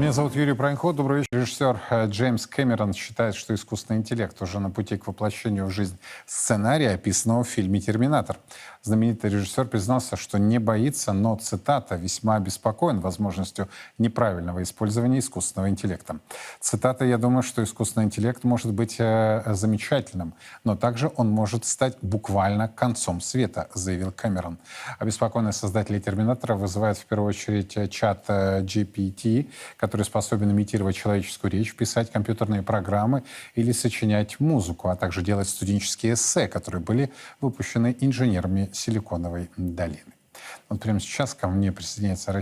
Меня зовут Юрий Пронько. Добрый вечер. Режиссер Джеймс Кэмерон считает, что искусственный интеллект уже на пути к воплощению в жизнь сценария, описанного в фильме «Терминатор». Знаменитый режиссер признался, что не боится, но, цитата, «весьма обеспокоен возможностью неправильного использования искусственного интеллекта». Цитата: «Я думаю, что искусственный интеллект может быть замечательным, но также он может стать буквально концом света», заявил Кэмерон. Обеспокоенность создателей «Терминатора» вызывает в первую очередь чат GPT, который способен имитировать человеческую речь, писать компьютерные программы или сочинять музыку, а также делать студенческие эссе, которые были выпущены инженерами Силиконовой долины. Вот прямо сейчас ко мне присоединяется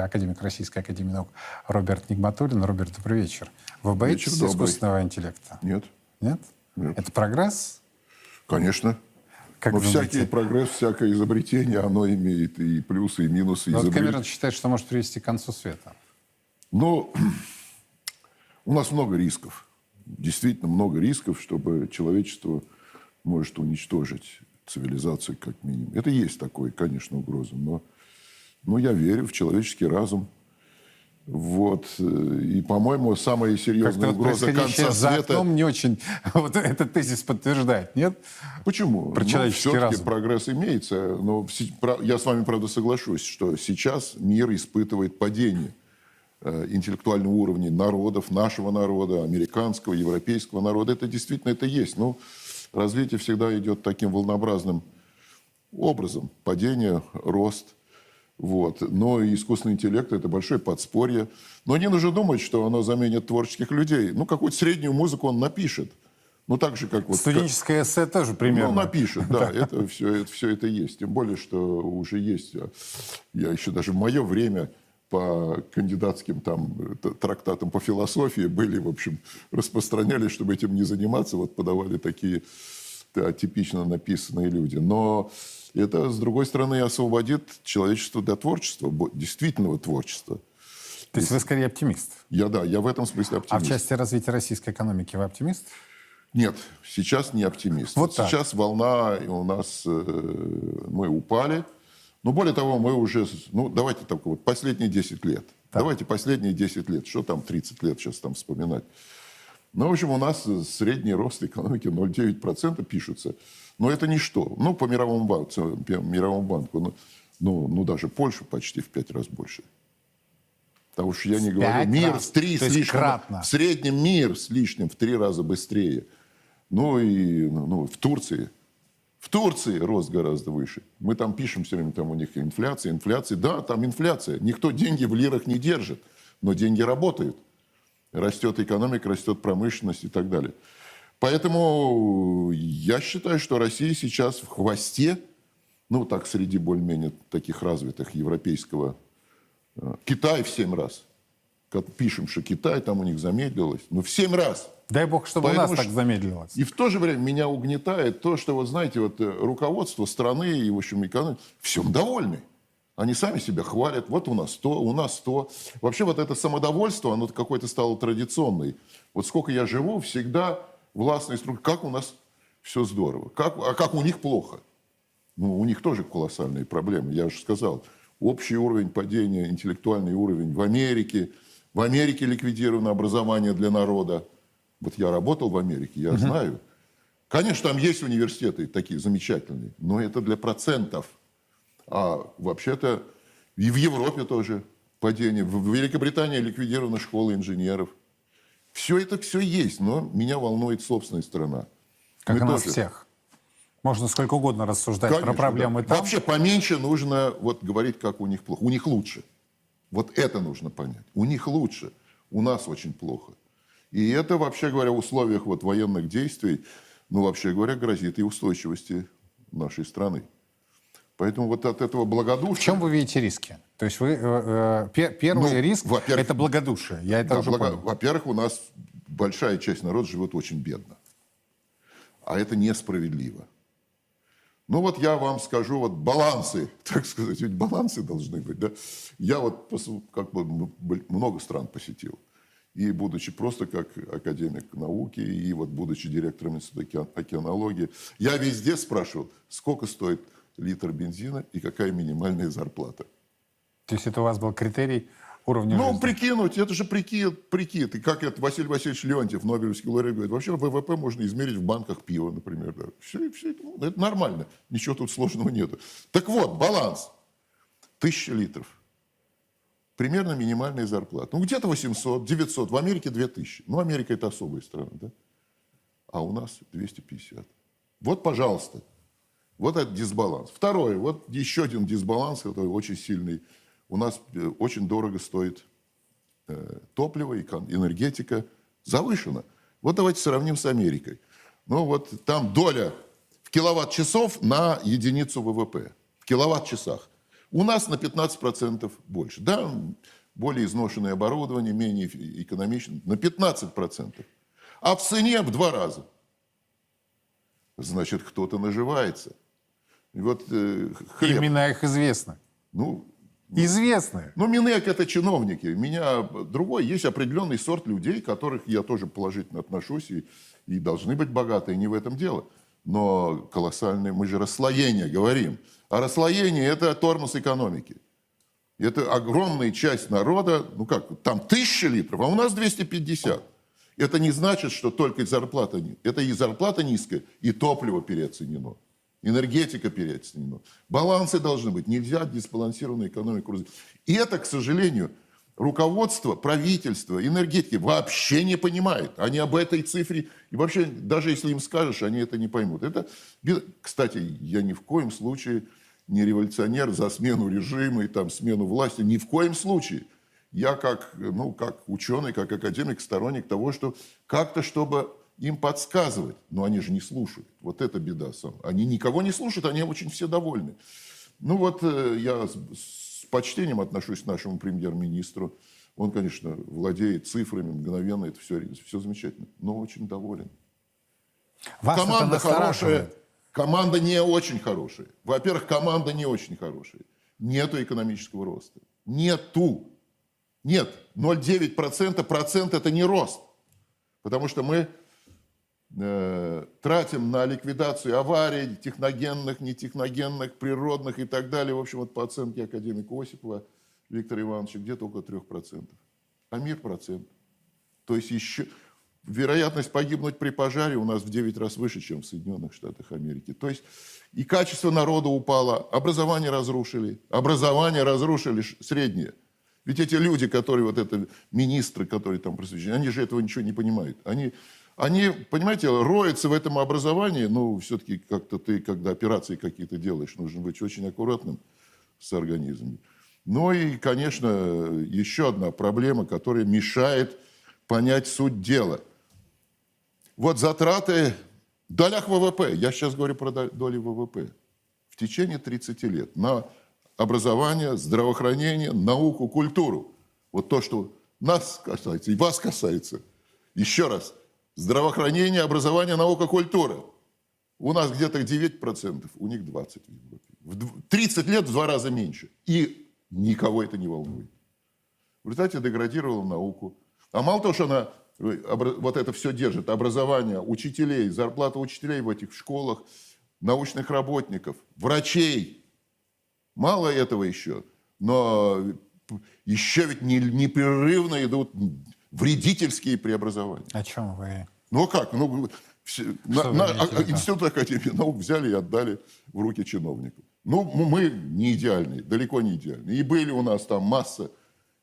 академик Российской академии наук Роберт Нигматуллин. Роберт, добрый вечер. Вы боитесь искусственного интеллекта? Нет. Нет? Нет. Это прогресс? Конечно. Как Но вы всякий думаете? прогресс, всякое изобретение, оно имеет и плюсы, и минусы. Вот Кэмерон считает, что может привести к концу света. Но у нас много рисков. Действительно много рисков, чтобы человечество может уничтожить цивилизацию как минимум. Это есть такое, конечно, угроза. Но я верю в человеческий разум. Вот. И, по-моему, самая серьезная угроза конца за света... окном не очень вот этот тезис подтверждает, нет? Почему? Про человеческий все-таки разум. прогресс имеется. Но я с вами, правда, соглашусь, что сейчас мир испытывает падение интеллектуального уровня народов, нашего народа, американского, европейского народа. Это действительно это есть. Но развитие всегда идет таким волнообразным образом. Падение, рост. Вот. Но искусственный интеллект – это большое подспорье. Но не нужно думать, что оно заменит творческих людей. Ну, какую-то среднюю музыку он напишет. Ну, так же, как... Студенческое эссе тоже примерно. Ну, напишет, да. Это все это есть. Тем более, что уже есть. Я еще даже в мое время по кандидатским трактатам по философии были, в общем, распространялись, чтобы этим не заниматься. Вот подавали такие типично написанные люди. Но это, с другой стороны, освободит человечество для творчества, действительного творчества. То есть вы скорее оптимист? Я в этом смысле оптимист. А в части развития российской экономики вы оптимист? Нет, сейчас не оптимист. Вот так. Сейчас волна у нас... мы упали. Но более того, мы уже... Ну, давайте так вот, последние 10 лет. Так. Давайте последние 10 лет. Что там 30 лет сейчас там вспоминать? Ну, в общем, у нас средний рост экономики 0,9% пишется. Но это ничто. Ну, по мировому банку. Ну, даже Польша почти в 5 раз больше. Потому что я не говорю... Мир в 3 с лишним... Кратно. В среднем мир с лишним в 3 раза быстрее. Ну, и в Турции... В Турции рост гораздо выше. Мы там пишем все время, там у них инфляция. Да, там инфляция. Никто деньги в лирах не держит. Но деньги работают. Растет экономика, растет промышленность и так далее. Поэтому я считаю, что Россия сейчас в хвосте, ну, так, среди более-менее таких развитых европейского... Китай в 7 раз. Как пишем, что Китай, там у них замедлилось. Ну, в 7 раз. Дай бог, чтобы Поэтому у нас так замедлилось. И в то же время меня угнетает то, что, вот знаете, вот руководство страны и, в общем, экономика, всем довольны. Они сами себя хвалят. Вот у нас то, у нас то. Вообще вот это самодовольство, оно какое-то стало традиционной. Вот сколько я живу, всегда властные структуры. Как у нас все здорово. А как у них плохо. Ну, у них тоже колоссальные проблемы. Я уже сказал. Общий уровень падения, интеллектуальный уровень в Америке. В Америке ликвидировано образование для народа. Вот я работал в Америке, я знаю. Конечно, там есть университеты такие замечательные, но это для процентов. А вообще-то и в Европе тоже падение. В Великобритании ликвидирована школа инженеров. Все есть, но меня волнует собственная страна. Как у нас всех. Можно сколько угодно рассуждать, конечно, про проблемы да. там. Вообще поменьше нужно вот говорить, как у них плохо. У них лучше. Вот это нужно понять. У них лучше. У нас очень плохо. И это, вообще говоря, в условиях вот военных действий, ну, вообще говоря, грозит и устойчивости нашей страны. Поэтому вот от этого благодушия... В чем вы видите риски? То есть вы первый риск – это благодушие. Я это уже понял. Во-первых, у нас большая часть народа живет очень бедно. А это несправедливо. Ну вот я вам скажу, вот балансы, так сказать, ведь балансы должны быть, да? Я вот как бы много стран посетил. И будучи просто как академик науки, и вот будучи директором Института океанологии, я везде спрашивал, сколько стоит литр бензина и какая минимальная зарплата. То есть это у вас был критерий уровня Ну, жизни. прикинуть, это же прикид. И как это Василий Васильевич Леонтьев, Нобелевский лауреат, говорит, вообще ВВП можно измерить в банках пива, например. Да. Все, это нормально, ничего тут сложного нету. Так вот, баланс. 1000 литров. Примерно минимальная зарплата. Ну, где-то 800, 900, в Америке 2000. Ну, Америка это особая страна, да? А у нас 250. Вот, пожалуйста. Вот этот дисбаланс. Второе, вот еще один дисбаланс, который очень сильный. У нас очень дорого стоит топливо, энергетика завышена. Вот давайте сравним с Америкой. Ну вот там доля в киловатт-часов на единицу ВВП. В киловатт-часах. У нас на 15% больше. Да, более изношенное оборудование, менее экономично. На 15%. А в цене в 2 раза. Значит, кто-то наживается. И вот хлеб. Имена их известны. Ну, Известны. ну, Минэк – это чиновники. Меня другой. Есть определенный сорт людей, которых я тоже положительно отношусь, и должны быть богатые, не в этом дело. Но колоссальное, мы же расслоение говорим. А расслоение – это тормоз экономики. Это огромная часть народа, ну как, там 1000 литров, а у нас 250. Это не значит, что только зарплата нет. Это и зарплата низкая, и топливо переоценено. Энергетика переоценена. Балансы должны быть. Нельзя дисбалансированную экономику развивать. И это, к сожалению, руководство, правительство, энергетики вообще не понимает. Они об этой цифре... И вообще, даже если им скажешь, они это не поймут. Это, кстати, я ни в коем случае не революционер за смену режима и там, смену власти. Ни в коем случае. Я как ученый, как академик, сторонник того, что как-то, чтобы им подсказывать, но они же не слушают. Вот это беда сама. Они никого не слушают, они очень все довольны. Ну вот я с почтением отношусь к нашему премьер-министру. Он, конечно, владеет цифрами мгновенно, это все замечательно, но очень доволен. Вас это Команда хорошая, настораживает? команда не очень хорошая. Во-первых, команда не очень хорошая. Нету экономического роста. Нету. Нет, 0,9%, процент это не рост. Потому что мы тратим на ликвидацию аварий, техногенных, нетехногенных, природных и так далее. В общем, вот по оценке академика Осипова Виктора Ивановича, где-то около 3%. А мир процент. То есть еще вероятность погибнуть при пожаре у нас в 9 раз выше, чем в Соединенных Штатах Америки. То есть и качество народа упало, образование разрушили среднее. Ведь эти люди, которые, вот это министры, которые там присутствуют, они же этого ничего не понимают. Они, понимаете, роются в этом образовании, ну, все-таки как-то ты, когда операции какие-то делаешь, нужно быть очень аккуратным с организмом. Ну и, конечно, еще одна проблема, которая мешает понять суть дела. Вот затраты в долях ВВП, я сейчас говорю про доли ВВП, в течение 30 лет на образование, здравоохранение, науку, культуру. Вот то, что нас касается и вас касается. Еще раз. Здравоохранение, образование, наука, культура. У нас где-то 9%, у них 20%. В 30 лет в 2 раза меньше. И никого это не волнует. В результате деградировала науку. А мало того, что она вот это все держит, образование, учителей, зарплата учителей в этих школах, научных работников, врачей. Мало этого еще. Но еще ведь непрерывно идут вредительские преобразования. О чем вы? Ну как? Институт Академии наук взяли и отдали в руки чиновников. Ну, мы не идеальные, далеко не идеальные. И были у нас там масса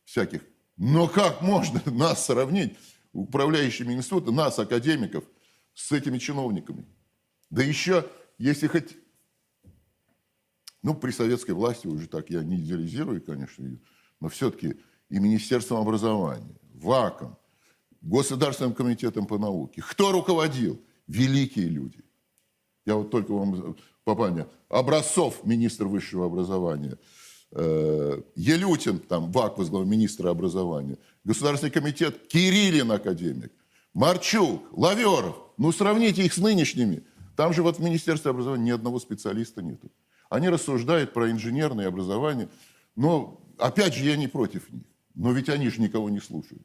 всяких. Но как можно нас сравнить, управляющими институты, нас, академиков, с этими чиновниками? Да еще, если хоть... Ну, при советской власти уже так я не идеализирую, конечно, но все-таки и Министерством образования, ВАКом, Государственным комитетом по науке. Кто руководил? Великие люди. Я вот только вам попомню. Образцов, министр высшего образования. Елютин, там, ВАК возглавил, министр образования. Государственный комитет, Кириллин, академик. Марчук, Лаверов. Ну, сравните их с нынешними. Там же вот в Министерстве образования ни одного специалиста нету. Они рассуждают про инженерное образование. Но, опять же, я не против них. Но ведь они же никого не слушают.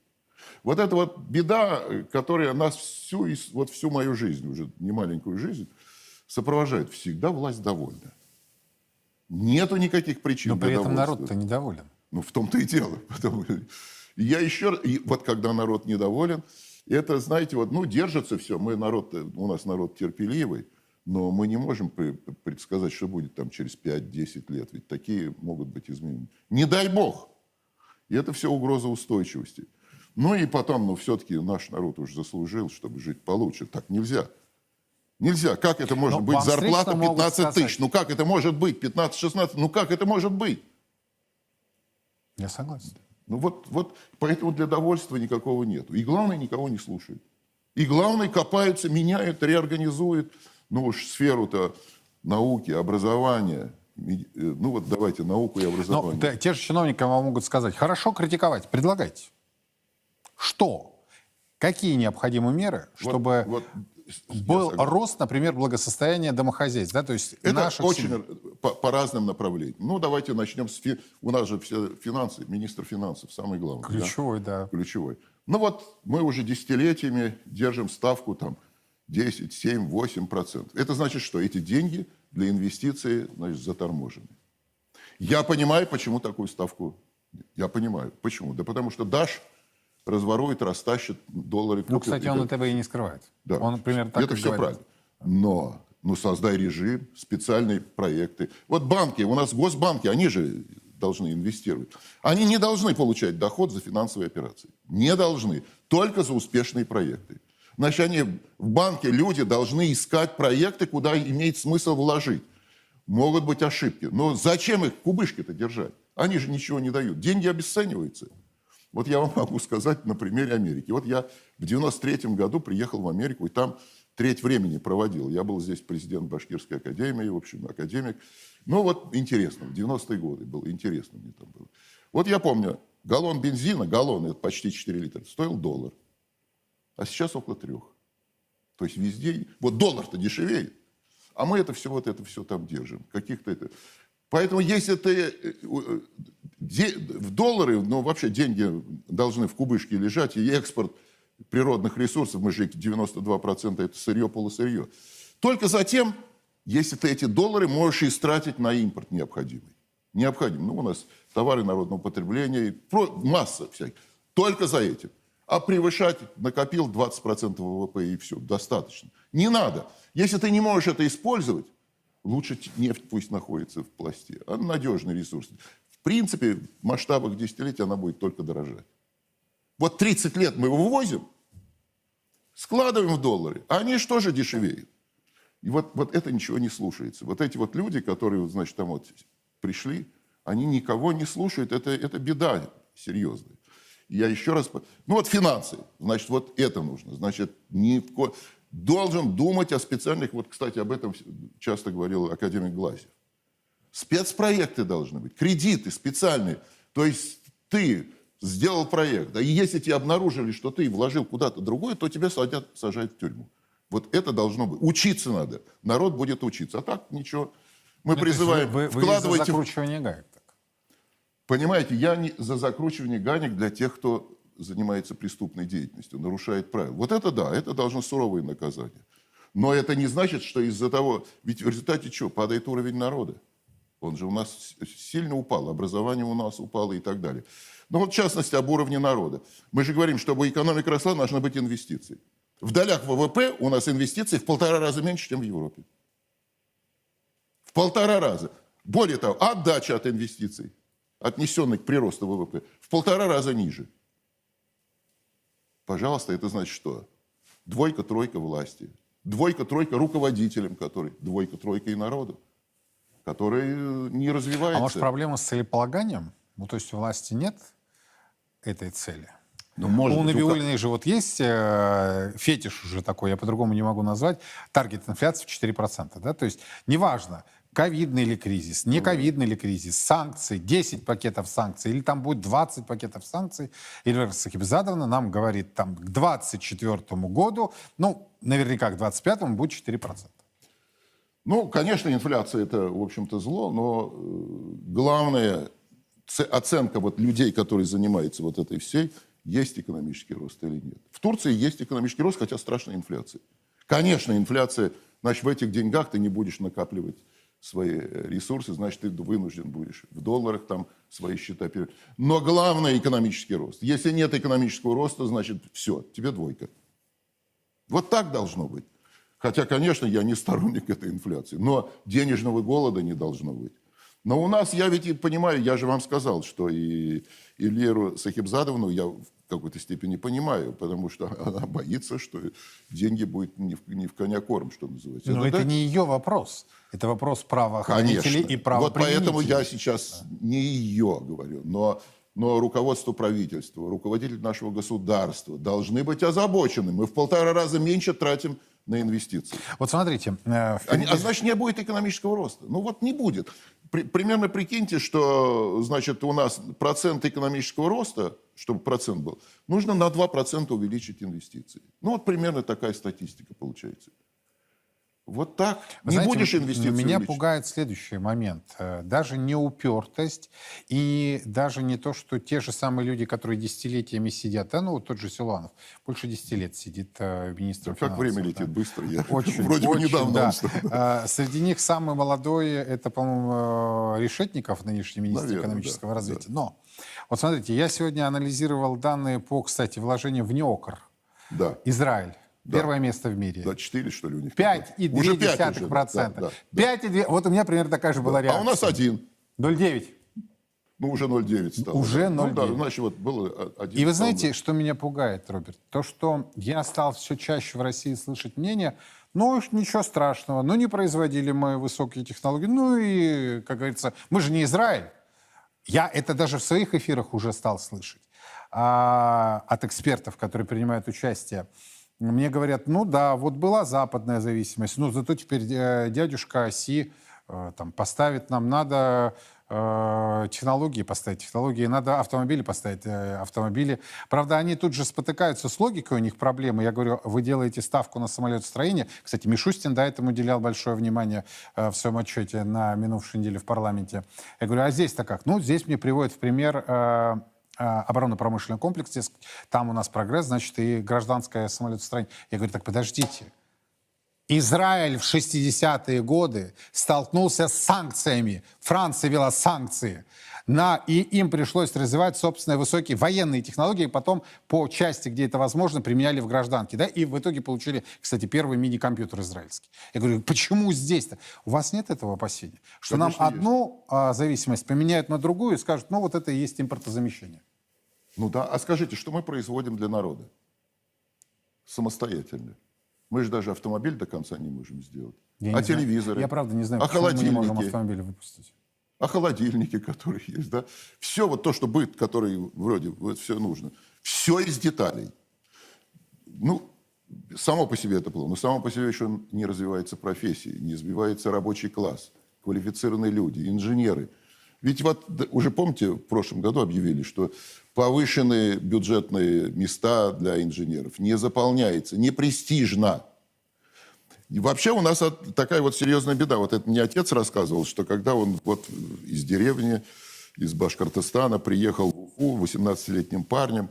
Вот это вот беда, которая нас всю мою жизнь, уже не маленькую жизнь, сопровождает. Всегда власть довольна. Нету никаких причин Но при для этом довольства. народ-то недоволен. Ну, в том-то и дело. И я еще... И вот когда народ недоволен, это, знаете, вот, ну, держится все. Мы народ, у нас народ терпеливый, но мы не можем предсказать, что будет там через 5-10 лет. Ведь такие могут быть изменения. Не дай бог! И это все угроза устойчивости. Ну и потом, ну, все-таки наш народ уже заслужил, чтобы жить получше. Так нельзя. Нельзя. Как это может Но быть? вам Зарплата встречно могут 15 тысяч. сказать. Ну как это может быть? 15-16. Ну как это может быть? Я согласен. Ну вот поэтому для довольства никакого нету. И главное, никого не слушают. И главное, копаются, меняют, реорганизуют. Ну уж сферу-то науки, образования. Ну вот давайте науку и Но образование. те же чиновники вам могут сказать, хорошо критиковать, предлагайте. Что? Какие необходимы меры, чтобы я был согласен. рост, например, благосостояния домохозяйств? Да? То есть Это наших очень семей. по разным направлениям. Ну, давайте начнем с... У нас же все финансы, министр финансов, самый главный. Ключевой, да. Ключевой. Ну вот мы уже десятилетиями держим ставку там 10, 7, 8%. Это значит, что эти деньги для инвестиций, значит, заторможены. Я понимаю, почему такую ставку. Я понимаю. Почему? Да потому что Даш разворует, растащит доллары. Ну, купит, кстати, он этого и не скрывает. да. Он примерно так Это и все говорит. правильно. Но ну, создай режим, специальные проекты. Вот банки, у нас госбанки, они же должны инвестировать. Они не должны получать доход за финансовые операции. Не должны. Только за успешные проекты. Значит, они в банке, люди должны искать проекты, куда имеет смысл вложить. Могут быть ошибки. Но зачем их кубышки-то держать? Они же ничего не дают. Деньги обесцениваются. Вот я вам могу сказать на примере Америки. Вот я в 93-м году приехал в Америку, и там треть времени проводил. Я был здесь президент Башкирской академии, в общем, академик. Ну вот интересно, в 90-е годы было интересно мне там было. Вот я помню, галлон бензина, галлон, это почти 4 литра, стоил $1. А сейчас около 3. То есть везде... Вот доллар-то дешевеет. А мы это все там держим. Каких-то это... Поэтому если ты в доллары, ну вообще деньги должны в кубышке лежать, и экспорт природных ресурсов, мы же 92% это сырье, полусырье. Только затем, если ты эти доллары можешь истратить на импорт необходимый. Необходимый. Ну, у нас товары народного потребления, масса всяких. Только за этим. А превышать накопил 20% ВВП и все, достаточно. Не надо. Если ты не можешь это использовать, лучше нефть пусть находится в пласте. Она надежный ресурс. В принципе, в масштабах десятилетий она будет только дорожать. Вот 30 лет мы вывозим, складываем в доллары, а они что же дешевеют? И вот это ничего не слушается. Вот эти вот люди, которые, значит, там вот пришли, они никого не слушают. Это беда серьезная. И я еще раз... Ну вот финансы. Значит, вот это нужно. Значит, должен думать о специальных... Вот, кстати, об этом часто говорил академик Глазьев. Спецпроекты должны быть, кредиты специальные. То есть ты сделал проект, и если тебе обнаружили, что ты вложил куда-то другое, то тебя сажают в тюрьму. Вот это должно быть. Учиться надо. Народ будет учиться. А так ничего. Мы призываем... Вы вкладывайте... за закручивание гаек. Так. Понимаете, я не за закручивание гаек для тех, кто занимается преступной деятельностью, нарушает правила. Вот это да, это должно суровые наказания. Но это не значит, что из-за того... Ведь в результате чего? Падает уровень народа. Он же у нас сильно упал, образование у нас упало и так далее. Но вот в частности об уровне народа. Мы же говорим, чтобы экономика росла, должны быть инвестиции. В долях ВВП у нас инвестиций в 1,5 раза меньше, чем в Европе. В 1,5 раза. Более того, отдача от инвестиций, отнесенной к приросту ВВП, в 1,5 раза ниже. Пожалуйста, это значит что? 2-3 власти. 2-3 руководителям, которые 2-3 и народу, который не развивается. А может, проблема с целеполаганием? Ну, то есть у власти нет этой цели? Ну, может у быть, Набиуллиной же вот есть фетиш уже такой, я по-другому не могу назвать, таргет инфляции в 4%. Да? То есть неважно, ковидный ли кризис, не ковидный ли кризис, санкции, 10 пакетов санкций, или там будет 20 пакетов санкций. Эльвира Сахибзадовна нам говорит, там к 2024 году, ну, наверняка к 2025 будет 4%. Ну, конечно, инфляция – это, в общем-то, зло, но главная оценка вот людей, которые занимаются вот этой всей, есть экономический рост или нет. В Турции есть экономический рост, хотя страшная инфляция. Конечно, инфляция, значит, в этих деньгах ты не будешь накапливать свои ресурсы, значит, ты вынужден будешь в долларах там свои счета. Но главное – экономический рост. Если нет экономического роста, значит, все, тебе двойка. Вот так должно быть. Хотя, конечно, я не сторонник этой инфляции, но денежного голода не должно быть. Но у нас, я ведь и понимаю, я же вам сказал, что и Леру Сахибзадовну я в какой-то степени понимаю, потому что она боится, что деньги будут не в коня корм, что называется. Но это так? не ее вопрос. Это вопрос правоохранителей Конечно. и правоприменителей. Вот поэтому я сейчас не ее говорю, но руководство правительства, руководитель нашего государства должны быть озабочены. Мы в 1,5 раза меньше тратим на инвестиции. Вот смотрите. Значит, не будет экономического роста. Ну вот не будет. Примерно прикиньте, что, значит, у нас процент экономического роста, чтобы процент был, нужно на 2% увеличить инвестиции. Ну вот примерно такая статистика получается. Вот так. Вы не знаете, будешь инвестиций меня увеличить. пугает следующий момент. Даже не упертость и даже не то, что те же самые люди, которые десятилетиями сидят, ну вот тот же Силуанов, больше 10 лет сидит министром Как финансов. время летит быстро. Я Очень, вроде бы очень, недавно да. он стал. Среди них самый молодой, это, по-моему, Решетников, нынешний министр Наверное, экономического да, развития. Но, вот смотрите, я сегодня анализировал данные по, кстати, вложению в НЕОКР. Да. Израиль. Да. Первое место в мире. Да, 4, что ли, у них? 5,2%. Уже 5 уже, да, да. 5,2%. Вот у меня примерно такая же была реакция. А у нас 1. 0,9%. Ну, уже 0,9 стало. Уже 0,9. Ну, да, значит, вот было 1. И вы знаете, что меня пугает, Роберт? То, что я стал все чаще в России слышать мнение, ну, уж ничего страшного, ну, не производили мы высокие технологии, ну, и, как говорится, мы же не Израиль. Я это даже в своих эфирах уже стал слышать от экспертов, которые принимают участие. Мне говорят, ну да, вот была западная зависимость, но зато теперь дядюшка Оси там, поставит нам, надо технологии поставить технологии, надо автомобили поставить автомобили. Правда, они тут же спотыкаются с логикой, у них проблемы. Я говорю, вы делаете ставку на самолетостроение. Кстати, Мишустин до этого уделял большое внимание в своем отчете на минувшей неделе в парламенте. Я говорю, а здесь-то как? Ну, здесь мне приводят в пример оборонно-промышленный комплекс, там у нас прогресс, значит, и гражданское самолетостроение. Я говорю, так подождите. Израиль в 60-е годы столкнулся с санкциями. Франция вела санкции. И им пришлось развивать собственные высокие военные технологии, и потом по части, где это возможно, применяли в гражданке. Да? И в итоге получили, кстати, первый мини-компьютер израильский. Я говорю, почему здесь-то? У вас нет этого опасения? Что Конечно, нам одну зависимость поменяют на другую и скажут, ну вот это и есть импортозамещение. Ну да, а скажите, что мы производим для народа? Самостоятельно. Мы же даже автомобиль до конца не можем сделать. Телевизоры? Я правда не знаю, а почему мы не можем холодильники? автомобили выпустить. А холодильники, которые есть, да? Все вот то, что быт, который вроде вот все нужно. Все из деталей. Ну, само по себе это плохо, но само по себе еще не развивается профессия, не развивается рабочий класс, квалифицированные люди, инженеры. Ведь вот уже помните, в прошлом году объявили, что повышенные бюджетные места для инженеров не заполняется, не престижно. И вообще у нас такая вот серьезная беда. Вот это мне отец рассказывал, что когда он вот из деревни, из Башкортостана приехал в Уфу 18-летним парнем,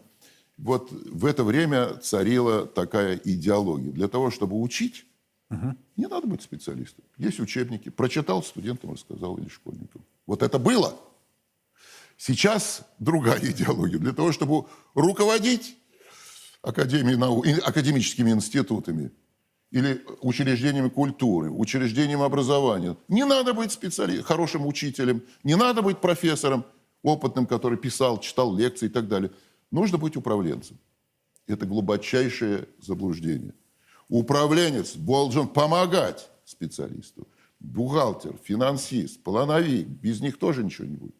вот в это время царила такая идеология. Для того, чтобы учить, не надо быть специалистом. Есть учебники. Прочитал, студентам рассказал или школьникам. Вот это было. Сейчас другая идеология. Для того, чтобы руководить академическими институтами или учреждениями культуры, учреждением образования, не надо быть специалистом, хорошим учителем, не надо быть профессором, опытным, который писал, читал лекции и так далее. Нужно быть управленцем. Это глубочайшее заблуждение. Управленец должен помогать специалисту. Бухгалтер, финансист, плановик. Без них тоже ничего не будет.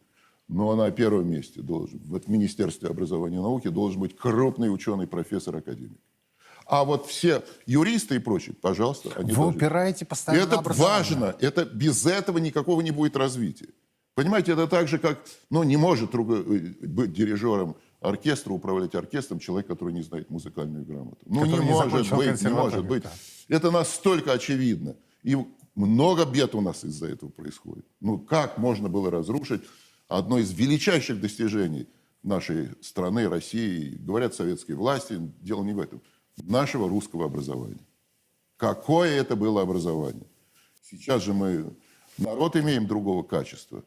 Но на первом месте должен, в Министерстве образования и науки должен быть крупный ученый, профессор, академик. А вот все юристы и прочие, пожалуйста, они Вы упираете постоянно это на образование. важно. Это, без этого никакого не будет развития. Понимаете, это так же, как... Ну, не может быть дирижером оркестра, управлять оркестром человек, который не знает музыкальную грамоту. Ну, не может быть. Да. Это настолько очевидно. И много бед у нас из-за этого происходит. Ну, как можно было разрушить одно из величайших достижений нашей страны, России, говорят советские власти, дело не в этом, нашего русского образования. Какое это было образование? Сейчас же мы народ имеем другого качества.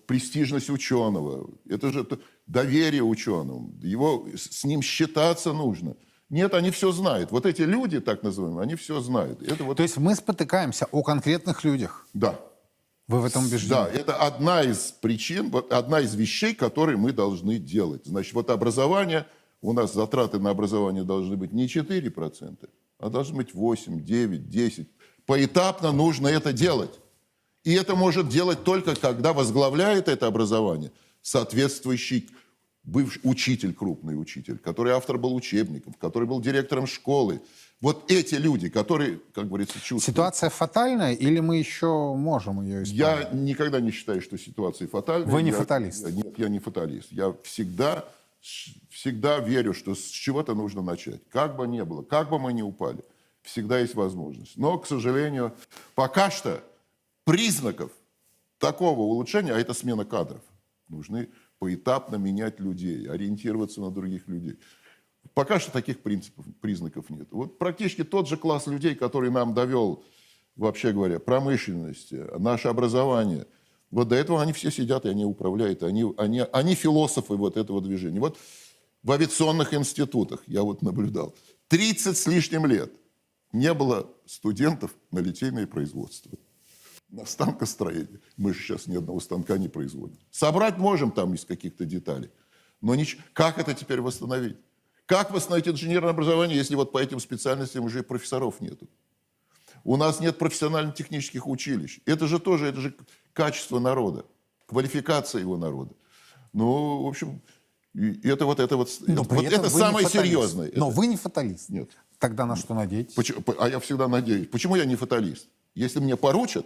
престижность ученого, это же доверие ученому, с ним считаться нужно. Нет, они все знают. Вот эти люди, так называемые, они все знают. Это вот, То есть мы спотыкаемся о конкретных людях. да. Вы в этом убеждены? Да, это одна из причин, одна из вещей, которые мы должны делать. Значит, вот образование, у нас затраты на образование должны быть не 4%, а должны быть 8, 9, 10. Поэтапно нужно это делать. И это может делать только, когда возглавляет это образование соответствующий бывший учитель, крупный учитель, который автор был учебников, который был директором школы. Вот эти люди, которые, как говорится, чувствуют. Ситуация фатальная или мы еще можем ее исправить? Я никогда не считаю, что ситуация фатальная. Вы не фаталист? Нет, я не фаталист. Я всегда верю, что с чего-то нужно начать. Как бы ни было, как бы мы ни упали, всегда есть возможность. Но, к сожалению, пока что признаков такого улучшения, а это смена кадров, нужны поэтапно менять людей, ориентироваться на других людей. Пока что таких признаков нет. Вот практически тот же класс людей, который нам довел, вообще говоря, промышленность, наше образование, вот до этого они все сидят и они управляют, они философы вот этого движения. Вот в авиационных институтах я вот наблюдал, 30 с лишним лет не было студентов на литейное производство. На станкостроение. Мы же сейчас ни одного станка не производим. Собрать можем там из каких-то деталей. Но как это теперь восстановить? Как восстановить инженерное образование, если вот по этим специальностям уже профессоров нету? У нас нет профессионально-технических училищ. Это же качество народа, квалификация его народа. Ну, в общем, это самое серьезное. Но вы не фаталист. Нет. Тогда на что надеетесь? А я всегда надеюсь. Почему я не фаталист? Если мне поручат,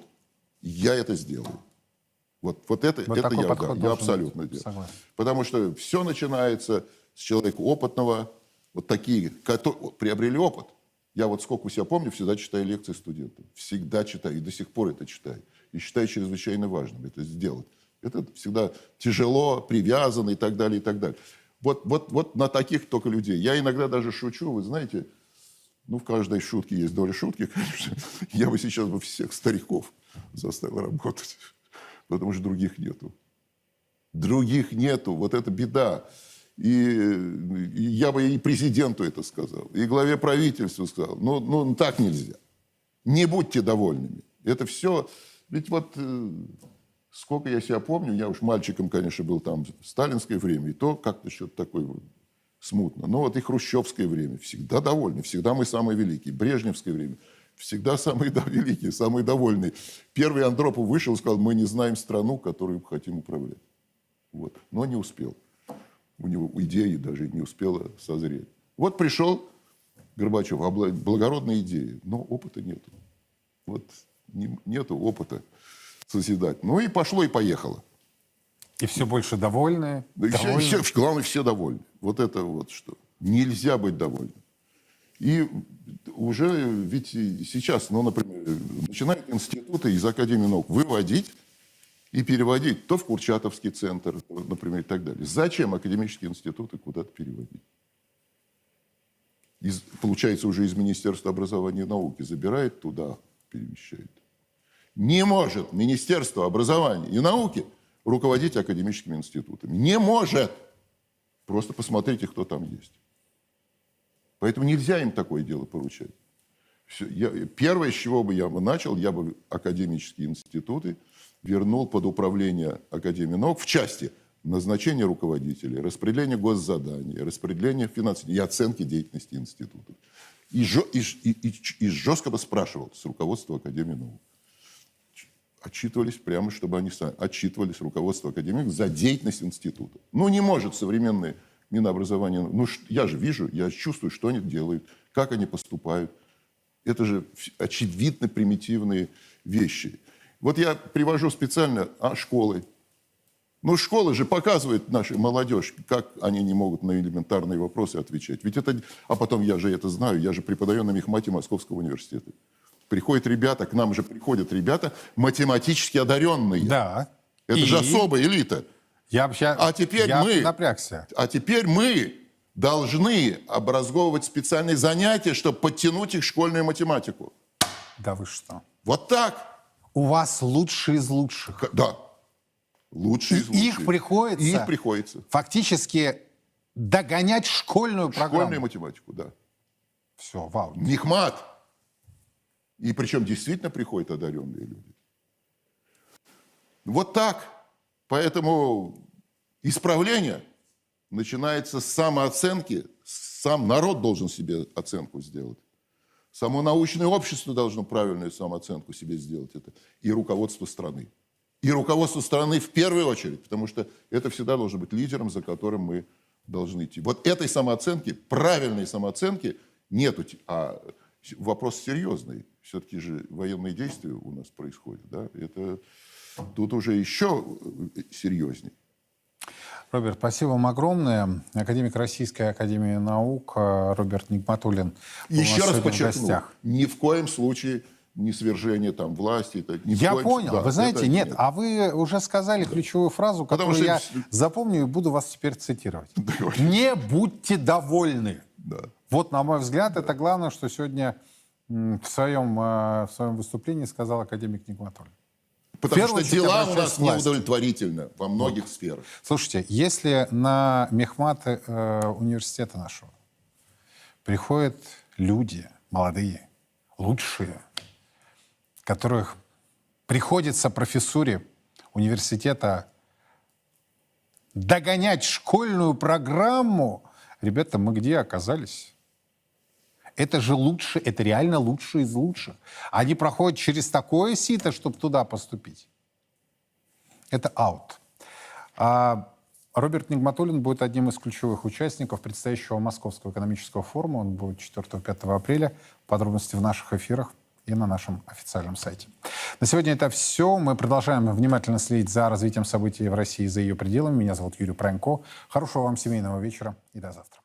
я это сделаю. Вот это я абсолютно делаю. Согласен. Потому что все начинается с человека опытного, вот такие, которые приобрели опыт. Я вот сколько у себя помню, всегда читаю лекции студентам. Всегда читаю, и до сих пор это читаю. И считаю чрезвычайно важным это сделать. Это всегда тяжело, привязано и так далее, и так далее. Вот на таких только людей. Я иногда даже шучу, вы знаете, в каждой шутке есть доля шутки, конечно. Я бы сейчас всех стариков заставил работать, потому что других нету. Других нету, вот это беда. И я бы и президенту это сказал, и главе правительства сказал. Ну, так нельзя. Не будьте довольными. Это все... Ведь вот сколько я себя помню, я уж мальчиком, конечно, был там в сталинское время, и то как-то что-то такое смутно. Но вот и хрущевское время. Всегда довольны, всегда мы самые великие. Брежневское время. Всегда самые великие, самые довольные. Первый Андропов вышел и сказал, мы не знаем страну, которую хотим управлять. Вот. Но не успел. У него идеи даже не успела созреть. Вот пришел Горбачев, благородные идеи, но опыта нету. Вот нету опыта созидать. Ну и пошло, и поехало. И все больше довольны. Главное, все довольны. Вот это вот что. Нельзя быть довольным. И уже ведь сейчас, например, начинают институты из Академии наук выводить и переводить то в Курчатовский центр, например, и так далее. Зачем академические институты куда-то переводить? Получается, уже из Министерства образования и науки забирает, туда перемещает. Не может Министерство образования и науки руководить академическими институтами. Не может. Просто посмотрите, кто там есть. Поэтому нельзя им такое дело поручать. Первое, с чего бы я начал, я бы академические институты вернул под управление Академии наук в части назначения руководителей, распределения госзаданий, распределения финансирования и оценки деятельности институтов. И жестко бы спрашивал с руководства Академии наук. Отчитывались прямо, чтобы они сами отчитывались руководство Академии за деятельность института. Не может современное Минобразование... я же вижу, я чувствую, что они делают, как они поступают. Это же очевидно примитивные вещи. Вот я привожу специально школы. Школы же показывают нашей молодежь, как они не могут на элементарные вопросы отвечать. Ведь это... А потом я же это знаю, я же преподаю на мехмате Московского университета. Приходят ребята, к нам же приходят ребята математически одаренные. Да. Это же особая элита. Я напрягся. А теперь мы должны образовывать специальные занятия, чтобы подтянуть их в школьную математику. Да вы что? Вот так. У вас лучшие из лучших. Да. Лучшие из лучших. Их приходится. фактически догонять школьную программу. Школьную математику, да. Все, вау. Нихмат. И причем действительно приходят одаренные люди. Вот так. Поэтому исправление начинается с самооценки. Сам народ должен себе оценку сделать. Само научное общество должно правильную самооценку себе сделать. Это и руководство страны. И руководство страны в первую очередь, потому что это всегда должен быть лидером, за которым мы должны идти. Вот этой самооценки, правильной самооценки нету. А вопрос серьезный. Все-таки же военные действия у нас происходят. Да? Это тут уже еще серьезнее. Роберт, спасибо вам огромное. Академик Российской академии наук Роберт Нигматуллин был Еще у нас раз сегодня в подчеркну, гостях. ни в коем случае не свержение там, власти. Я понял. Вы знаете, нет, а вы уже сказали ключевую фразу, Потому которую что- я запомню и буду вас теперь цитировать. Давайте. Не будьте довольны. Да. Вот, на мой взгляд, это главное, что сегодня в своем выступлении сказал академик Нигматуллин. Потому первую что очередь дела у обращаюсь нас к власти. неудовлетворительны во многих сферах. Слушайте, если на мехматы университета нашего приходят люди молодые, лучшие, которых приходится профессуре университета догонять школьную программу, ребята, мы где оказались? Это же лучше, это реально лучшие из лучших. Они проходят через такое сито, чтобы туда поступить. Это аут. Роберт Нигматуллин будет одним из ключевых участников предстоящего Московского экономического форума. Он будет 4-5 апреля. Подробности в наших эфирах и на нашем официальном сайте. На сегодня это все. Мы продолжаем внимательно следить за развитием событий в России и за ее пределами. Меня зовут Юрий Пронько. Хорошего вам семейного вечера и до завтра.